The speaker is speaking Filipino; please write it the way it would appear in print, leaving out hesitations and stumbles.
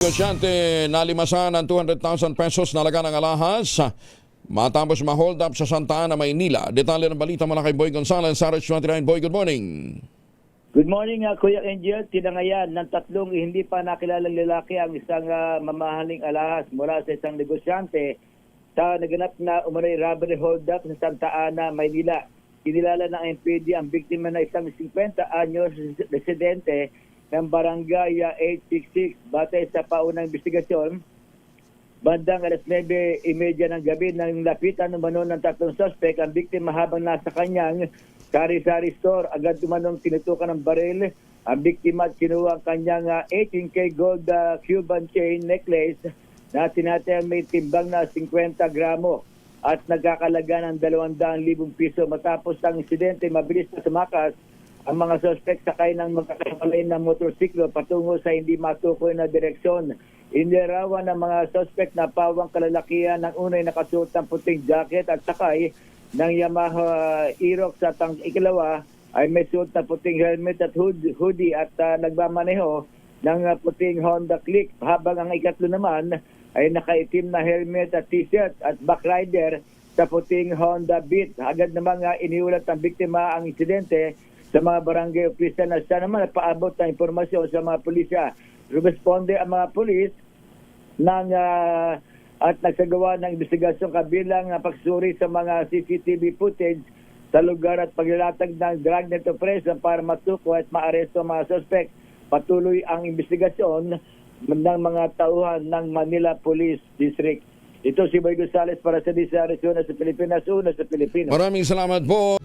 Negosyante nalimasan ng 200,000 pesos na laga ng alahas matapos ma-hold up sa Santa Ana, Maynila. Detalye ng balita mula kay Boy Gonzales, RH29. Boy, good morning. Good morning, Kuya Angel. Tinangayan ng tatlong hindi pa nakilalang lalaki ang isang mamahaling alahas mula sa isang negosyante sa naganap na umano'y robbery hold-up sa Santa Ana, Maynila. Kinilala ng MPD ang biktima na isang 50 anyos residente ng barangay 866. Batay sa paunang investigasyon, bandang alas 9:30 ng gabi nang lapitan umano ng tatlong suspect ang biktima habang nasa kanyang sari-sari store. Agad umanong tinutukan ng baril ang biktima at kinuha ang kanyang 18K gold Cuban chain necklace na tinatayang may timbang na 50 gramo at nagkakalaga ng 200,000 piso. Matapos ang insidente, mabilis na sumakas ang mga suspect sakay ng magkakamalay ng motorsiklo patungo sa hindi matukoy na direksyon. Inilarawan ng mga suspect na pawang kalalakihan ng unay nakasuot ng puting jacket at sakay ng Yamaha Aerox at ang ikalawa ay may suot na puting helmet at hoodie at nagmamaneho ng puting Honda Click, habang ang ikatlo naman ay nakaitim na helmet at t-shirt at backrider sa puting Honda Beat. Agad namang iniulat ng biktima ang insidente sa mga barangay opisyal na siya naman paabot ng impormasyon sa mga pulisya. Responde ang mga pulis at nagsagawa ng investigasyon kabilang pagsuri sa mga CCTV footage sa lugar at paglalatag ng dragnet operation para matukoy at maaresto ang mga suspect. Patuloy ang investigasyon ng mga tauhan ng Manila Police District. Ito si Boy Gonzales para sa DCRS, una sa Pilipinas, una sa Pilipinas. Maraming salamat po.